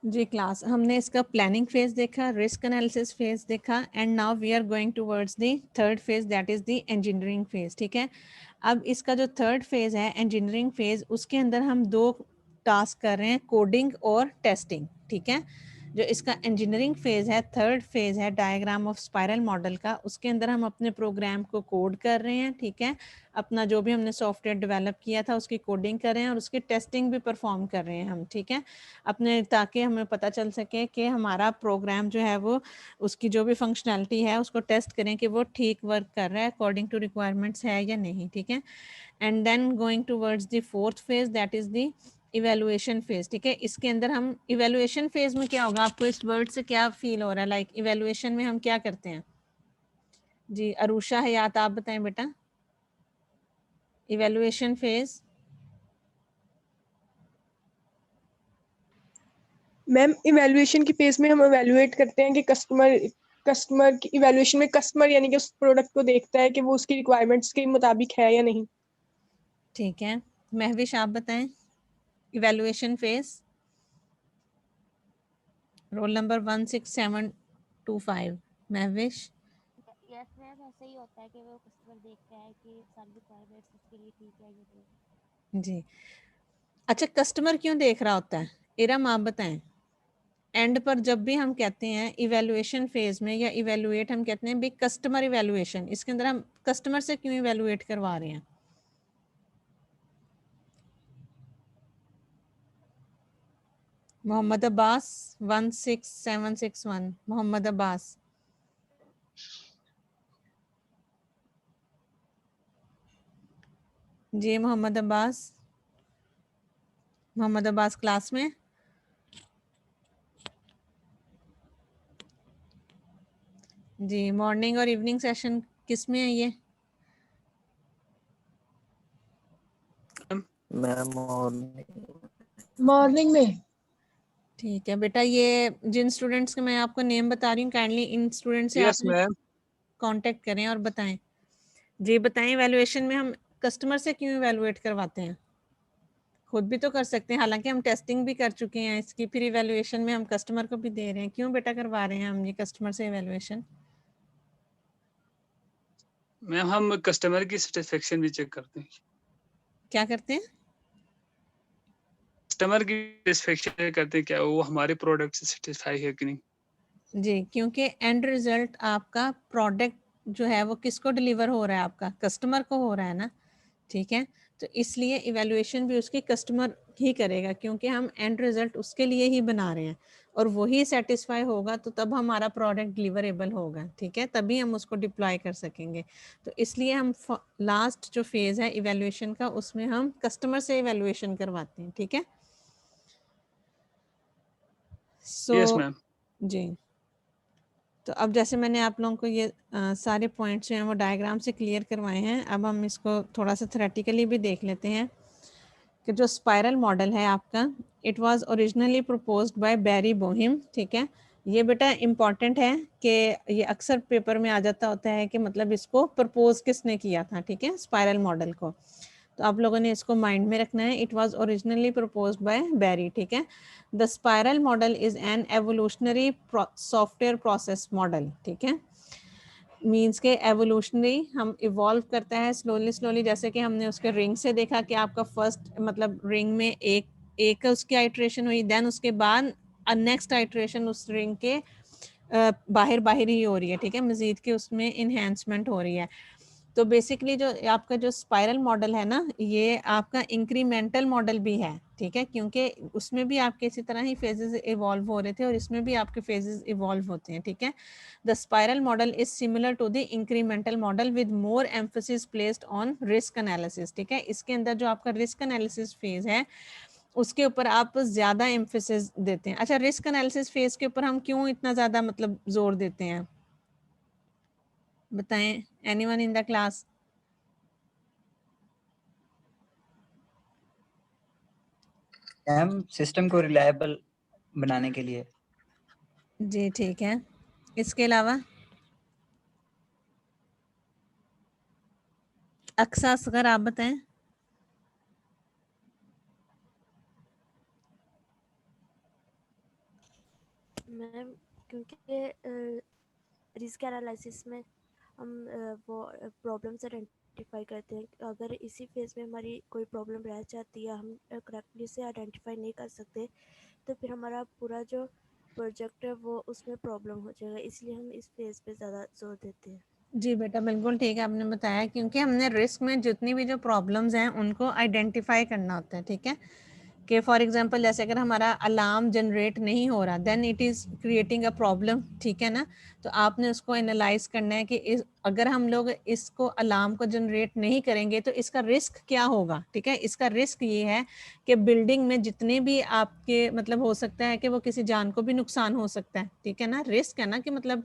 जी class, हमने इसका planning phase देखा, रिस्क एनालिसिस फेज देखा, and now we are going towards the third phase, that is the engineering phase. ठीक है, अब इसका जो थर्ड फेज है इंजीनियरिंग फेज, उसके अंदर हम दो टास्क कर रहे हैं, कोडिंग और टेस्टिंग। ठीक है, जो इसका इंजीनियरिंग फेज है, थर्ड फेज है डायग्राम ऑफ स्पाइरल मॉडल का, उसके अंदर हम अपने प्रोग्राम को कोड कर रहे हैं। ठीक है, अपना जो भी हमने सॉफ्टवेयर डेवलप किया था उसकी कोडिंग कर रहे हैं और उसकी टेस्टिंग भी परफॉर्म कर रहे हैं हम। ठीक है, अपने ताकि हमें पता चल सके कि हमारा प्रोग्राम जो है वो उसकी जो भी फंक्शनैलिटी है उसको टेस्ट करें कि वो ठीक वर्क कर रहा है, अकॉर्डिंग टू रिक्वायरमेंट्स है या नहीं। ठीक है, and then going towards the fourth phase, that is the evaluation phase. ठीक है, इसके अंदर हम इवेलुएशन फेज में क्या होगा, आपको इस वर्ड से क्या फील हो रहा है? लाइक इवेलुएशन में हम क्या करते हैं? जी अरुषा हयात, आप बताएं बेटा, इवेलुएशन फेज। मैम इवैल्यूएशन की फेज में हम इवैल्यूएट करते हैं कि कस्टमर की इवैल्यूएशन में कस्टमर यानी कि उस प्रोडक्ट को देखता है कि वो उसकी रिक्वायरमेंट्स के मुताबिक है या नहीं। ठीक है, महविश आप बताएं, evaluation phase, roll number 16725, Mahvish. Yes ma'am, ऐसा ही होता है कि वो कस्टमर देखता है कि सारी रिक्वायरमेंट्स उसके लिए ठीक है या नहीं। जी, अच्छा कस्टमर क्यों देख रहा होता है? इरम आप बताएं, एंड पर जब भी हम कहते हैं इवेलुएशन फेज में या इवेलुएट, हम कहते हैं भी कस्टमर इवेलुएशन, इसके अंदर हम कस्टमर से क्यों इवेलुएट करवा रहे हैं? मोहम्मद अब्बास 16761, मोहम्मद अब्बास। जी मोहम्मद अब्बास, मोहम्मद अब्बास क्लास में? जी, मॉर्निंग और इवनिंग सेशन किस में है ये? मैम मॉर्निंग में। ठीक है बेटा, ये जिन स्टूडेंट्स के मैं आपको नेम बता रही हूँ, काइंडली इन स्टूडेंट से यस आपने मैम। कांटेक्ट करें और बताएं। जी बताएं, इवैल्यूएशन में हम कस्टमर से क्यों इवैल्यूएट करवाते हैं? खुद भी तो कर सकते हैं, हालांकि हम टेस्टिंग भी कर चुके हैं इसकी, फिर इवैल्यूएशन में हम कस्टमर को भी दे रहे हैं। क्यों बेटा करवा रहे हैं हम ये कस्टमर से इवैल्यूएशन? मैम हम कस्टमर की सेटिस्फेक्शन भी चेक करते हैं। क्या करते हैं? कस्टमर की सेटिस्फेक्शन करते हैं, क्या वो हमारे प्रोडक्ट से सेटिस्फाई है कि नहीं। जी, क्योंकि एंड रिजल्ट आपका प्रोडक्ट जो है वो किसको डिलीवर हो रहा है? आपका कस्टमर को हो रहा है ना। ठीक है, तो इसलिए इवैल्यूएशन भी उसकी कस्टमर ही करेगा, क्योंकि हम एंड रिजल्ट उसके लिए ही बना रहे हैं और वही सेटिस्फाई होगा तो तब हमारा प्रोडक्ट डिलीवरेबल होगा। ठीक है, तभी हम उसको डिप्लॉय कर सकेंगे। तो इसलिए हम लास्ट जो फेज़ है इवैल्यूएशन का, उसमें हम कस्टमर से इवैल्यूएशन करवाते हैं। ठीक है, यस सो मैम। जी, तो अब जैसे मैंने आप लोगों को ये सारे पॉइंट्स जो हैं वो डायग्राम से क्लियर करवाए हैं, अब हम इसको थोड़ा सा थ्योरेटिकली भी देख लेते हैं कि जो स्पाइरल मॉडल है आपका, it was originally proposed by Barry Boehm. ठीक है, ये बेटा इम्पॉर्टेंट है कि ये अक्सर पेपर में आ जाता होता है कि मतलब इसको प्रपोज किसने किया था। ठीक है, स्पाइरल मॉडल को, तो आप लोगों ने इसको माइंड में रखना है। It was originally proposed by Barry. ठीक है, the spiral model is an evolutionary software process model. ठीक है, मीन्स के एवोल्यूशनरी हम इवॉल्व करता है स्लोली स्लोली, जैसे कि हमने उसके रिंग से देखा कि आपका फर्स्ट मतलब रिंग में एक एक उसकी आइट्रेशन हुई, देन उसके बाद नेक्स्ट आइट्रेशन उस रिंग के बाहर बाहर ही हो रही है। ठीक है, मजीद के उसमें इन्हेंसमेंट हो रही है। तो बेसिकली जो आपका जो स्पाइरल मॉडल है ना, ये आपका इंक्रीमेंटल मॉडल भी है। ठीक है, क्योंकि उसमें भी आपके इसी तरह ही फेजेस इवॉल्व हो रहे थे और इसमें भी आपके फेजेस इवॉल्व होते हैं। ठीक है, the spiral model is similar to the incremental model with more emphasis placed on risk analysis. ठीक है, इसके अंदर जो आपका रिस्क एनालिसिस फेज है उसके ऊपर आप ज़्यादा एम्फोसिस देते हैं। अच्छा, रिस्क एनालिसिस फेज के ऊपर हम क्यों इतना ज़्यादा मतलब जोर देते हैं, बताएं, anyone in the class? Ma'am system को रिलायबल बनाने के लिए। जी ठीक है, इसके अलावा अक्सा असगर आप बताएं। मैम क्योंकि रिस्क एनालिसिस में हम वो प्रॉब्लम्स आइडेंटिफाई करते हैं। अगर इसी फेज में हमारी कोई प्रॉब्लम रह जाती है, हम करेक्टली से आइडेंटिफाई नहीं कर सकते, तो फिर हमारा पूरा जो प्रोजेक्ट है वो उसमें प्रॉब्लम हो जाएगा। इसलिए हम इस फेज पे ज़्यादा जोर देते हैं। जी बेटा, बिल्कुल ठीक है आपने बताया, क्योंकि हमने रिस्क में जितनी भी जो प्रॉब्लम्स हैं उनको आइडेंटिफाई करना होता है। ठीक है, कि फॉर एग्जांपल जैसे अगर हमारा अलार्म जनरेट नहीं हो रहा, then it is creating a problem. ठीक है ना, तो आपने उसको एनालाइज करना है कि अगर हम लोग इसको अलार्म को जनरेट नहीं करेंगे तो इसका रिस्क क्या होगा। ठीक है, इसका रिस्क ये है कि बिल्डिंग में जितने भी आपके मतलब हो सकता है कि वो किसी जान को भी नुकसान हो सकता है। ठीक है ना, रिस्क है ना कि मतलब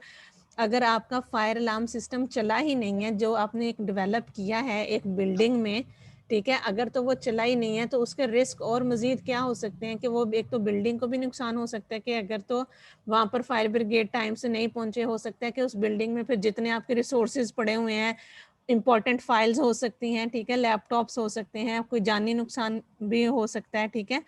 अगर आपका फायर अलार्म सिस्टम चला ही नहीं है, जो आपने एक डेवलप किया है एक बिल्डिंग में, ठीक है, अगर तो वो चला ही नहीं है तो उसके रिस्क और मज़ीद क्या हो सकते हैं कि वो एक तो बिल्डिंग को भी नुकसान हो सकता है कि अगर तो वहाँ पर फायर ब्रिगेड टाइम से नहीं पहुँचे, हो सकता है कि उस बिल्डिंग में फिर जितने आपके रिसोर्सेज पड़े हुए हैं, इंपॉर्टेंट फाइल्स हो सकती हैं, ठीक है, लैपटॉप्स हो सकते हैं, कोई जानी नुकसान भी हो सकता है। ठीक है,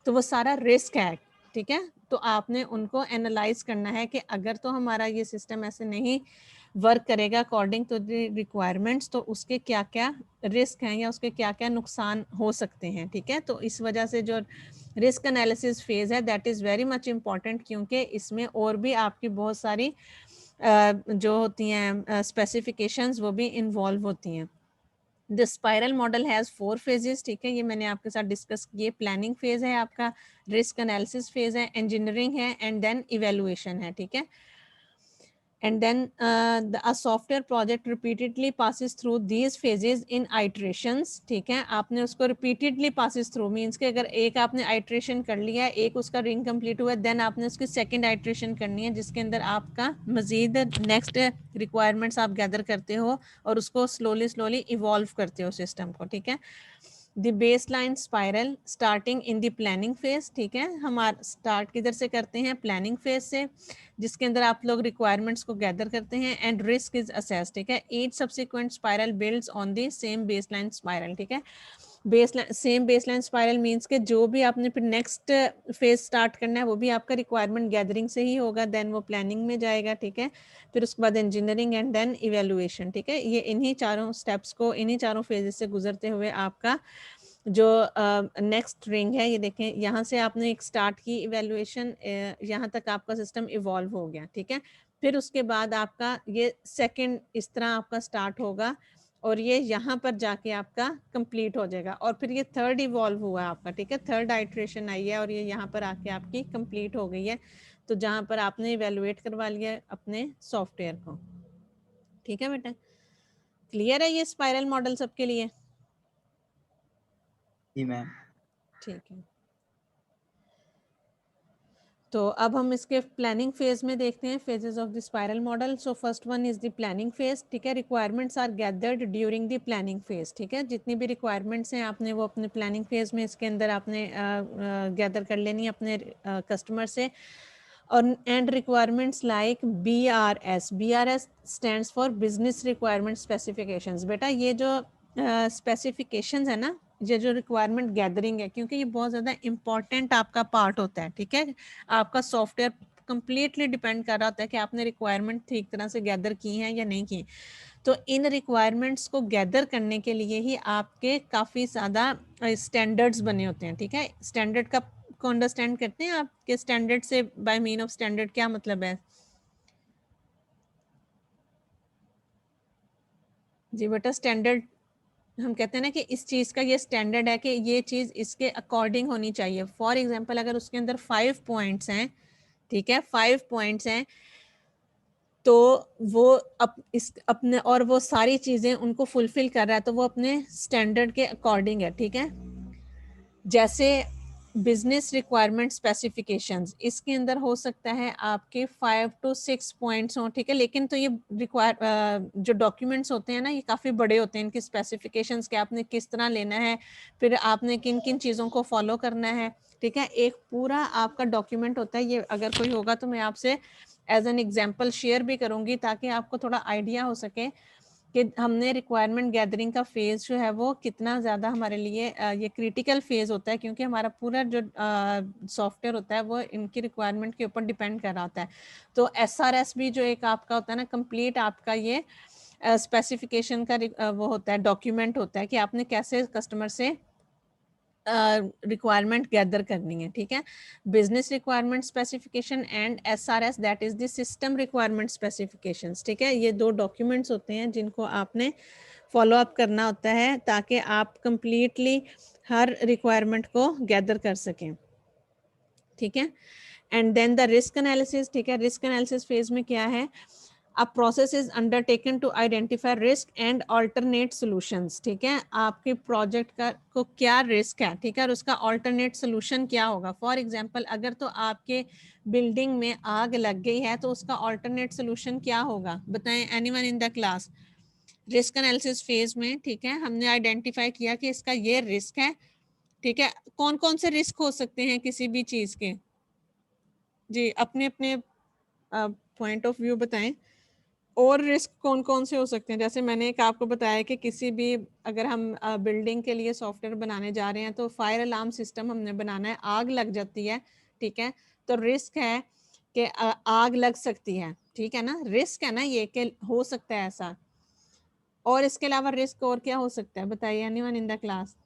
तो वो सारा रिस्क है। ठीक है, तो आपने उनको एनालाइज करना है कि अगर तो हमारा ये सिस्टम ऐसे नहीं वर्क करेगा अकॉर्डिंग टू द रिक्वायरमेंट्स, तो उसके क्या क्या रिस्क हैं या उसके क्या क्या नुकसान हो सकते हैं। ठीक है, तो इस वजह से जो रिस्क एनालिसिस फेज है that is very much important, क्योंकि इसमें और भी आपकी बहुत सारी जो होती हैं स्पेसिफिकेशंस वो भी इन्वॉल्व होती हैं। The spiral model has 4 phases. ठीक है, ये मैंने आपके साथ डिस्कस किए। प्लानिंग फेज है आपका, रिस्क एनालिसिस फेज है, इंजीनियरिंग है, एंड देन इवेलुएशन है। ठीक है, and then a software project repeatedly passes through these phases in iterations। ठीक है, आपने उसको repeatedly passes through means कि अगर एक आपने iteration कर लिया है, एक उसका रिंग कंप्लीट हुआ, then आपने उसकी second iteration करनी है जिसके अंदर आपका मजीद next requirements आप गैदर करते हो और उसको slowly evolve करते हो सिस्टम को। ठीक है, the base line spiral starting in the planning phase. ठीक है, हम स्टार्ट किधर से करते हैं, प्लानिंग फेज से, जिसके अंदर आप लोग रिक्वायरमेंट्स को गैदर करते हैं एंड रिस्क इज असेस। ठीक है, each subsequent spiral builds on the same base line spiral. ठीक है, सेम बेसलाइन स्पाइरल मींस के जो भी आपने फिर नेक्स्ट फेज स्टार्ट करना है वो भी आपका रिक्वायरमेंट गैदरिंग से ही होगा, देन वो प्लानिंग में जाएगा। ठीक है, फिर उसके बाद इंजीनियरिंग एंड देन इवेलुएशन। ठीक है, ये इन्हीं चारों स्टेप्स को, इन्हीं चारों फेजेस से गुजरते हुए आपका जो नेक्स्ट रिंग है, ये देखें यहाँ से आपने एक स्टार्ट की इवेलुएशन, यहाँ तक आपका सिस्टम इवॉल्व हो गया। ठीक है, फिर उसके बाद आपका ये सेकंड इस तरह आपका स्टार्ट होगा और ये यहाँ पर जाके आपका कंप्लीट हो जाएगा, और फिर ये थर्ड इवॉल्व हुआ आपका। ठीक है, थर्ड आइट्रेशन आई है और ये यहाँ पर आके आपकी कंप्लीट हो गई है, तो जहाँ पर आपने इवेलुएट करवा लिया अपने सॉफ्टवेयर को। ठीक है बेटा, क्लियर है ये स्पाइरल मॉडल सबके लिए? जी मैम। ठीक है, तो अब हम इसके प्लानिंग फेज में देखते हैं phases of the spiral model. So first one is the planning phase. ठीक है, requirements are gathered during the planning phase. ठीक है, जितनी भी रिक्वायरमेंट्स हैं आपने वो अपने प्लानिंग फेज में इसके अंदर आपने गैदर कर लेनी है अपने कस्टमर से। और and requirements like BRS stands for business requirement specifications. बेटा ये जो स्पेसिफिकेशंस है ना, ये जो रिक्वायरमेंट गैदरिंग है, क्योंकि ये बहुत ज़्यादा इंपॉर्टेंट आपका पार्ट होता है। ठीक है, आपका सॉफ्टवेयर कंप्लीटली डिपेंड कर रहा होता है कि आपने रिक्वायरमेंट ठीक तरह से गैदर की हैं या नहीं की। तो इन रिक्वायरमेंट्स को गैदर करने के लिए ही आपके काफ़ी ज़्यादा स्टैंडर्ड्स बने होते हैं। ठीक है, स्टैंडर्ड का को अंडरस्टैंड करते हैं आपके स्टैंडर्ड से, बाय मीन ऑफ स्टैंडर्ड क्या मतलब है? जी बेटा, स्टैंडर्ड हम कहते हैं ना कि इस चीज़ का ये स्टैंडर्ड है कि ये चीज़ इसके अकॉर्डिंग होनी चाहिए। फॉर एग्जांपल अगर उसके अंदर 5 पॉइंट्स हैं, ठीक है, 5 पॉइंट्स हैं, तो वो इस अपने और वो सारी चीज़ें उनको फुलफिल कर रहा है, तो वो अपने स्टैंडर्ड के अकॉर्डिंग है। ठीक है, जैसे बिजनेस रिक्वायरमेंट स्पेसिफिकेशंस, इसके अंदर हो सकता है आपके 5 to 6 पॉइंट्स हों। ठीक है, लेकिन तो ये जो डॉक्यूमेंट्स होते हैं ना, ये काफ़ी बड़े होते हैं, इनकी स्पेसिफिकेशंस कि आपने किस तरह लेना है, फिर आपने किन किन चीज़ों को फॉलो करना है। ठीक है, एक पूरा आपका डॉक्यूमेंट होता है। ये अगर कोई होगा तो मैं आपसे एज एन एग्जाम्पल शेयर भी करूँगी ताकि आपको थोड़ा आइडिया हो सके कि हमने रिक्वायरमेंट गैदरिंग का फेज जो है वो कितना ज़्यादा हमारे लिए ये क्रिटिकल फेज होता है, क्योंकि हमारा पूरा जो सॉफ्टवेयर होता है वो इनकी रिक्वायरमेंट के ऊपर डिपेंड कर रहा होता है। तो SRS भी जो एक आपका होता है ना, कंप्लीट आपका ये स्पेसिफिकेशन का वो होता है, डॉक्यूमेंट होता है कि आपने कैसे कस्टमर से रिक्वायरमेंट गैदर करनी है, ठीक है। Business requirement specification and SRS, that is the system requirement specifications, ठीक है। ये 2 डॉक्यूमेंट्स होते हैं जिनको आपने फॉलो अप करना होता है ताकि आप कंप्लीटली हर रिक्वायरमेंट को गैदर कर सकें, ठीक है। And then the risk analysis, ठीक है। रिस्क एनालिसिस फेज में क्या है, a process is undertaken to identify risk and alternate solutions, ठीक है। आपके प्रोजेक्ट का को क्या रिस्क है, ठीक है, और उसका alternate solution क्या होगा। फॉर एग्जांपल अगर तो आपके बिल्डिंग में आग लग गई है तो उसका alternate solution क्या होगा, बताएं anyone in the class. Risk analysis phase में, ठीक है, हमने आइडेंटिफाई किया कि इसका ये रिस्क है, ठीक है। कौन कौन से रिस्क हो सकते हैं किसी भी चीज के, जी अपने अपने पॉइंट ऑफ व्यू बताएं। और रिस्क कौन कौन से हो सकते हैं, जैसे मैंने एक आपको बताया कि किसी भी अगर हम बिल्डिंग के लिए सॉफ्टवेयर बनाने जा रहे हैं तो फायर अलार्म सिस्टम हमने बनाना है, आग लग जाती है, ठीक है, तो रिस्क है कि आग लग सकती है, ठीक है ना, रिस्क है ना ये कि हो सकता है ऐसा। और इसके अलावा रिस्क और क्या हो सकता है, बताइए एनीवन इन द क्लास,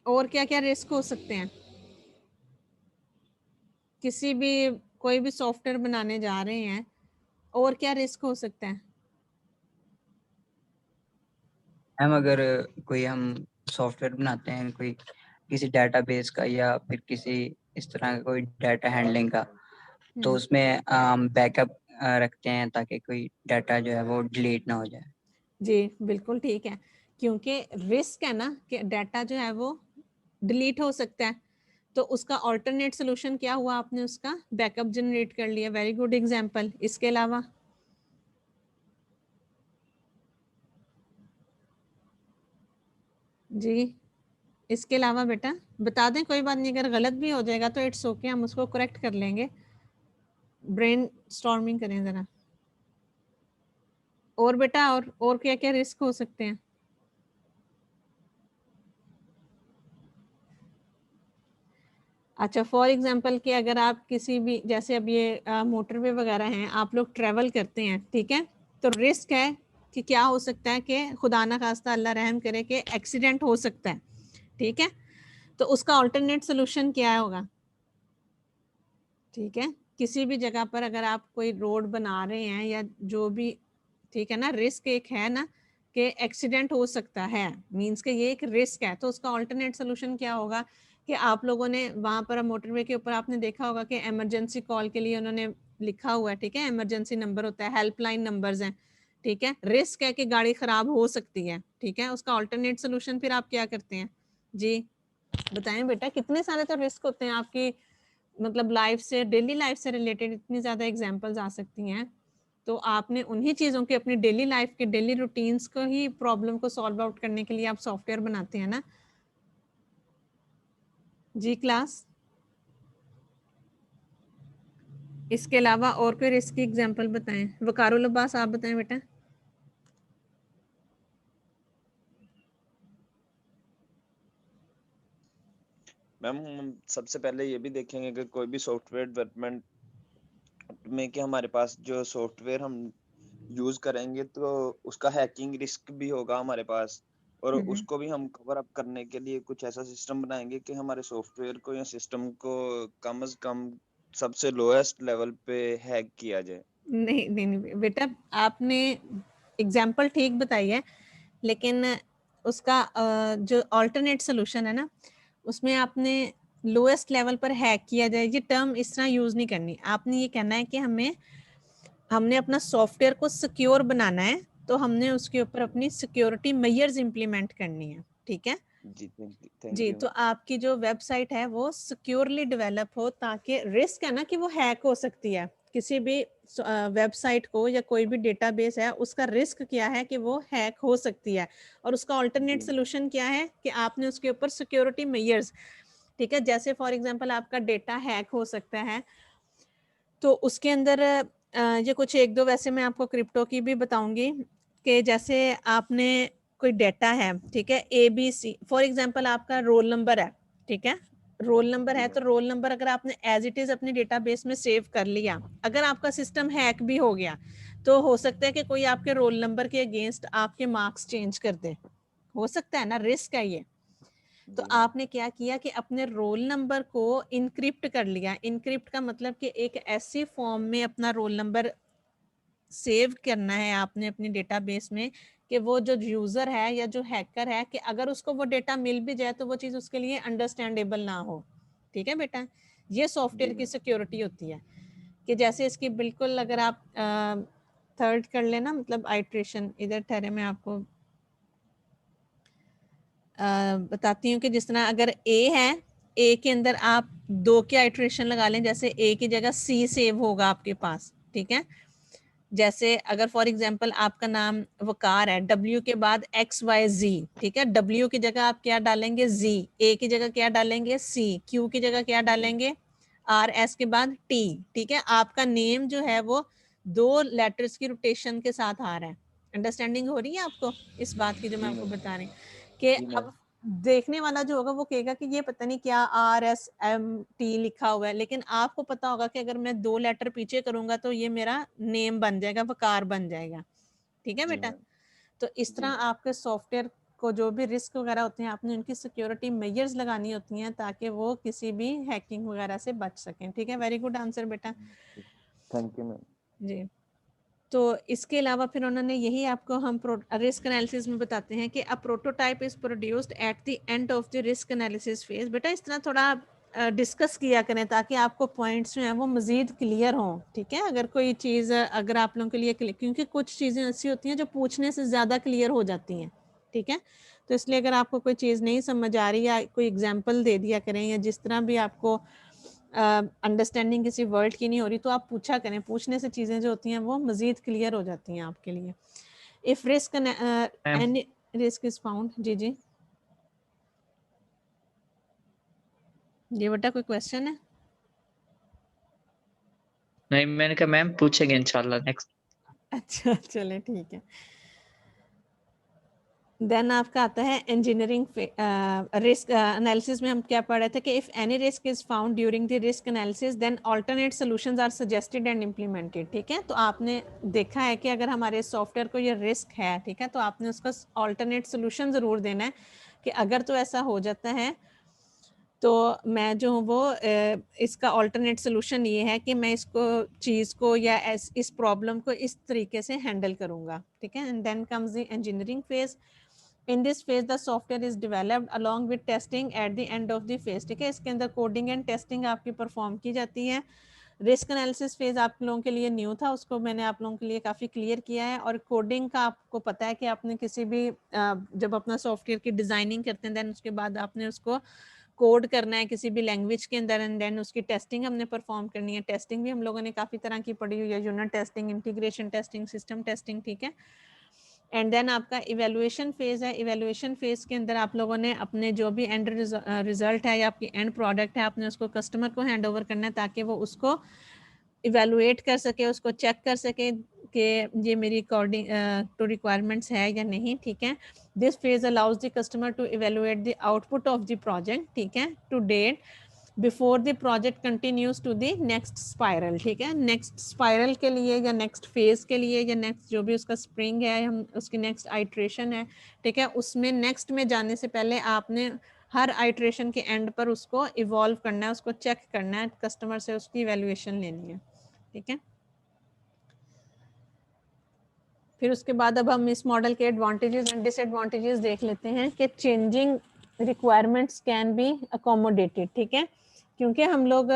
और क्या क्या रिस्क हो सकते हैं किसी भी कोई भी सॉफ्टवेयर बनाने जा रहे हैं, और क्या रिस्क हो सकता है। मैम अगर कोई हम सॉफ्टवेयर बनाते हैं कोई किसी डेटाबेस का या फिर किसी इस तरह का कोई डाटा हैंडलिंग का, तो उसमें हम बैकअप रखते हैं ताकि कोई डाटा जो है वो डिलीट ना हो जाए। जी बिल्कुल ठीक है, क्योंकि रिस्क है ना कि डाटा जो है वो डिलीट हो सकता है, तो उसका ऑल्टरनेट सोल्यूशन क्या हुआ, आपने उसका बैकअप जनरेट कर लिया, वेरी गुड एग्जांपल। इसके अलावा जी, इसके अलावा बेटा बता दें, कोई बात नहीं, अगर गलत भी हो जाएगा तो इट्स ओके, हम उसको करेक्ट कर लेंगे, ब्रेन स्टॉर्मिंग करें जरा। और बेटा और क्या क्या रिस्क हो सकते हैं। अच्छा फॉर एग्जांपल कि अगर आप किसी भी जैसे अब ये मोटरवे वगैरह हैं, आप लोग ट्रेवल करते हैं, ठीक है, तो रिस्क है कि क्या हो सकता है कि खुदा ना खास्ता अल्लाह रहम करे कि एक्सीडेंट हो सकता है, ठीक है, तो उसका अल्टरनेट सोल्यूशन क्या होगा, ठीक है। किसी भी जगह पर अगर आप कोई रोड बना रहे हैं या जो भी, ठीक है ना, रिस्क एक है ना कि एक्सीडेंट हो सकता है, मींस के ये एक रिस्क है, तो उसका अल्टरनेट सोल्यूशन क्या होगा कि आप लोगों ने वहां पर मोटरवे के ऊपर आपने देखा होगा कि इमरजेंसी कॉल के लिए उन्होंने लिखा हुआ है, ठीक है, इमरजेंसी नंबर होता है, हेल्पलाइन नंबर्स हैं, ठीक है। रिस्क है कि गाड़ी खराब हो सकती है, ठीक है, उसका अल्टरनेट सोल्यूशन फिर आप क्या करते हैं, जी बताएं बेटा। कितने सारे तो रिस्क होते हैं आपकी, मतलब लाइफ से, डेली लाइफ से रिलेटेड इतनी ज्यादा एग्जांपल्स आ सकती हैं, तो आपने उन्हीं चीजों के अपनी डेली लाइफ के डेली रूटीन्स को ही प्रॉब्लम को सॉल्व आउट करने के लिए आप सॉफ्टवेयर बनाते हैं ना, जी क्लास। इसके अलावा और कोई रिस्क की एग्जांपल बताएं, वकारुल अब्बास आप बताएं बेटा। मैम हम सबसे पहले ये भी देखेंगे कि कोई भी सॉफ्टवेयर डेवलपमेंट में कि हमारे पास जो सॉफ्टवेयर हम यूज करेंगे तो उसका हैकिंग रिस्क भी होगा हमारे पास, और उसको भी हम कवर अप करने के लिए कुछ ऐसा सिस्टम बनाएंगे कि हमारे सॉफ्टवेयर को या सिस्टम को कम से कम सबसे लोएस्ट लेवल पे हैक किया जाए। नहीं नहीं नहीं बेटा, आपने एग्जाम्पल ठीक बताई है, लेकिन उसका जो अल्टरनेट सोल्यूशन है ना, उसमें आपने लोएस्ट लेवल पर हैक किया जाए, ये टर्म इस तरह यूज नहीं करनी, आपने ये कहना है कि हमने अपना सॉफ्टवेयर को सिक्योर बनाना है, तो हमने उसके ऊपर अपनी सिक्योरिटी मेजर्स इंप्लीमेंट करनी है, ठीक है जी जी। Thank you. तो आपकी जो वेबसाइट है वो सिक्योरली डेवलप हो, ताकि रिस्क है ना कि वो हैक हो सकती है, किसी भी वेबसाइट को या कोई भी डेटाबेस है उसका रिस्क क्या है कि वो हैक हो सकती है, और उसका अल्टरनेट सोल्यूशन क्या है कि आपने उसके ऊपर सिक्योरिटी मेजर्स, ठीक है, जैसे फॉर एग्जांपल आपका डेटा हैक हो सकता है, तो उसके अंदर ये कुछ एक दो वैसे मैं आपको क्रिप्टो की भी बताऊंगी कि जैसे आपने कोई डेटा है, ठीक है, ABC फॉर एग्जांपल आपका रोल नंबर है, ठीक है, रोल नंबर है, तो रोल नंबर अगर आपने एज इट इज अपने डेटाबेस में सेव कर लिया, अगर आपका सिस्टम हैक भी हो गया तो हो सकता है कि कोई आपके रोल नंबर के अगेंस्ट आपके मार्क्स चेंज कर दे, हो सकता है ना, रिस्क है ये। तो आपने क्या किया कि अपने रोल नंबर को इनक्रिप्ट कर लिया। इनक्रिप्ट का मतलब कि एक ऐसी फॉर्म में अपना रोल नंबर सेव करना है आपने अपने डेटाबेस में कि वो जो यूजर है या जो हैकर है कि अगर उसको वो डेटा मिल भी जाए तो वो चीज उसके लिए अंडरस्टैंडेबल ना हो। ठीक है बेटा, ये सॉफ्टवेयर की सिक्योरिटी होती है कि जैसे इसकी बिल्कुल अगर आप थर्ड कर लेना, मतलब आइट्रेशन, इधर ठहरे मैं आपको बताती हूँ कि जिस तरह अगर ए है, ए के अंदर आप 2 के आइट्रेशन लगा लें, जैसे ए की जगह सी सेव होगा आपके पास, ठीक है। जैसे अगर फॉर एग्जांपल आपका नाम वकार है, डब्ल्यू के बाद XYZ, ठीक है, डब्ल्यू की जगह आप क्या डालेंगे, जी, ए की जगह क्या डालेंगे, सी, क्यू की जगह क्या डालेंगे, आर, एस के बाद टी, ठीक है। आपका नेम जो है वो 2 लेटर्स की रोटेशन के साथ आ रहा है। अंडरस्टैंडिंग हो रही है आपको इस बात की जो मैं आपको बता रही हूँ कि अब देखने वाला जो होगा वो कहेगा कि ये पता नहीं क्या RSMT लिखा हुआ है, लेकिन आपको पता होगा कि अगर मैं 2 लेटर पीछे करूंगा तो ये मेरा नेम बन जाएगा, वकार बन जाएगा। ठीक है बेटा, तो इस तरह आपके सॉफ्टवेयर को जो भी रिस्क वगैरह होते हैं आपने उनकी सिक्योरिटी मेजर्स लगानी होती हैं ताकि वो किसी भी हैकिंग वगैरह से बच सकें। ठीक है, वेरी गुड आंसर बेटा, थैंक यू मैम जी। तो इसके अलावा फिर उन्होंने यही आपको हम रिस्क एनालिसिस में बताते हैं कि अ prototype is produced at the end of the risk analysis phase. बेटा इस तरह थोड़ा डिस्कस किया करें ताकि आपको पॉइंट्स जो हैं वो मज़ीद क्लियर हों। ठीक है, अगर कोई चीज़ अगर आप लोगों के लिए क्योंकि कुछ चीज़ें ऐसी होती हैं जो पूछने से ज़्यादा क्लियर हो जाती हैं, ठीक है, तो इसलिए अगर आपको कोई चीज़ नहीं समझ आ रही या कोई एग्जाम्पल दे दिया करें या जिस तरह भी आपको अंडरस्टैंडिंग किसी वर्ड की नहीं हो रही तो आप पूछा करें, पूछने से चीज़ें जो होती हैं वो मज़ीद क्लियर हो जाती हैं आपके लिए। If risk any risk is found, जी जी ये बेटा कोई क्वेश्चन है? नहीं, मैंने कहा मैम पूछेंगे इंशाल्लाह नेक्स्ट। अच्छा चले ठीक है। देन आपका आता है इंजीनियरिंग रिस्क एनालिसिस में हम क्या पढ़ रहे थे कि if any risk is found during the risk analysis then alternate solutions are suggested and implemented. ठीक है, तो आपने देखा है कि अगर हमारे सॉफ्टवेयर को ये रिस्क है, ठीक है, तो आपने उसका अल्टरनेट सोल्यूशन ज़रूर देना है कि अगर तो ऐसा हो जाता है तो मैं जो हूँ वो इसका अल्टरनेट सोल्यूशन ये है कि मैं इसको चीज़ को या इस प्रॉब्लम को इस तरीके से हैंडल करूँगा। ठीक है, and then comes the engineering phase. In this phase the software is developed along with testing at the end of the phase. ठीक है, इसके अंदर कोडिंग एंड टेस्टिंग आपकी परफॉर्म की जाती है। रिस्क एनालिसिस फेज आप लोगों के लिए न्यू था, उसको मैंने आप लोगों के लिए काफ़ी क्लियर किया है। और कोडिंग का आपको पता है कि आपने किसी भी जब अपना सॉफ्टवेयर की डिज़ाइनिंग करते हैं देन उसके बाद आपने उसको कोड करना है किसी भी लैंग्वेज के अंदर एंड देन उसकी टेस्टिंग हमने परफॉर्म करनी है। टेस्टिंग भी हम लोगों ने काफ़ी तरह की पढ़ी हुई है, unit testing, integration testing, system testing. ठीक है, एंड देन आपका इवेलुएशन फेज है। इवेलुएशन फेज के अंदर आप लोगों ने अपने जो भी एंड रिजल्ट है या आपकी एंड प्रोडक्ट है आपने उसको कस्टमर को हैंड ओवर करना है ताकि वो उसको इवेलुएट कर सके, उसको चेक कर सके कि ये मेरी अकॉर्डिंग टू रिक्वायरमेंट्स है या नहीं। ठीक है, this phase allows the customer to evaluate the output of the project, ठीक है, to date before the project continues to the next spiral. ठीक है, नेक्स्ट स्पाइरल के लिए या नेक्स्ट फेज के लिए या नेक्स्ट जो भी उसका स्प्रिंग है, हम उसकी नेक्स्ट आइट्रेशन है, ठीक है, उसमें नेक्स्ट में जाने से पहले आपने हर आइट्रेशन के एंड पर उसको इवॉल्व करना है, उसको चेक करना है, कस्टमर से उसकी इवेल्युएशन लेनी है। ठीक है, फिर उसके बाद अब हम इस मॉडल के एडवांटेजेस एंड डिसएडवांटेजेस देख लेते हैं कि changing requirements can be accommodated. ठीक है, क्योंकि हम लोग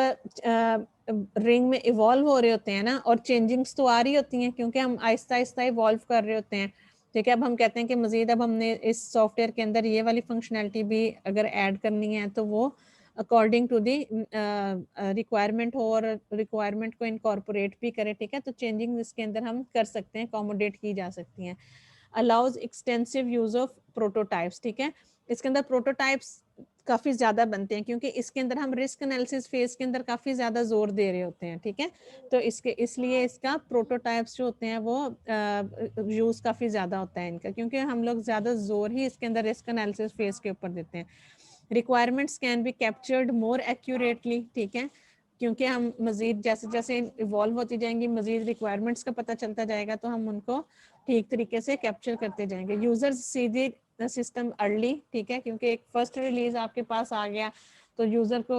रिंग में इवॉल्व हो रहे होते हैं ना, और चेंजिंग्स तो आ रही होती हैं क्योंकि हम आहिस्ता आहिस्ता इवॉल्व कर रहे होते हैं। ठीक है, अब हम कहते हैं कि मज़ीद अब हमने इस सॉफ्टवेयर के अंदर ये वाली फंक्शनैलिटी भी अगर ऐड करनी है तो वो अकॉर्डिंग टू दी रिक्वायरमेंट हो और रिक्वायरमेंट को इनकॉर्पोरेट भी करे। ठीक है, तो चेंजिंग इसके अंदर हम कर सकते हैं, अकोमोडेट की जा सकती हैं। Allows extensive use of prototypes. ठीक है, इसके अंदर प्रोटोटाइप्स काफ़ी ज़्यादा बनते हैं, क्योंकि इसके अंदर हम रिस्क एनालिसिस फेज के अंदर काफ़ी ज़्यादा जोर दे रहे होते हैं, ठीक है। तो इसलिए इसका प्रोटोटाइप्स जो होते हैं वो यूज़ काफ़ी ज़्यादा होता है इनका, क्योंकि हम लोग ज़्यादा जोर ही इसके अंदर रिस्क एनालिसिस फेज के ऊपर देते हैं। Requirements can be captured more accurately, ठीक है, क्योंकि हम मज़ीद जैसे जैसे इवॉल्व होती जाएंगी, मज़ीद रिक्वायरमेंट्स का पता चलता जाएगा, तो हम उनको ठीक तरीके से कैप्चर करते जाएंगे। यूजर्स सीधे सिस्टम अर्ली, ठीक है, क्योंकि एक फर्स्ट रिलीज आपके पास आ गया तो यूजर को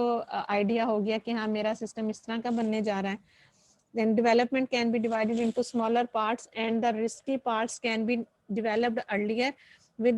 आइडिया हो गया कि हाँ मेरा सिस्टम इस तरह का बनने जा रहा है। Then development can be divided into smaller parts and the risky parts can be developed earlier with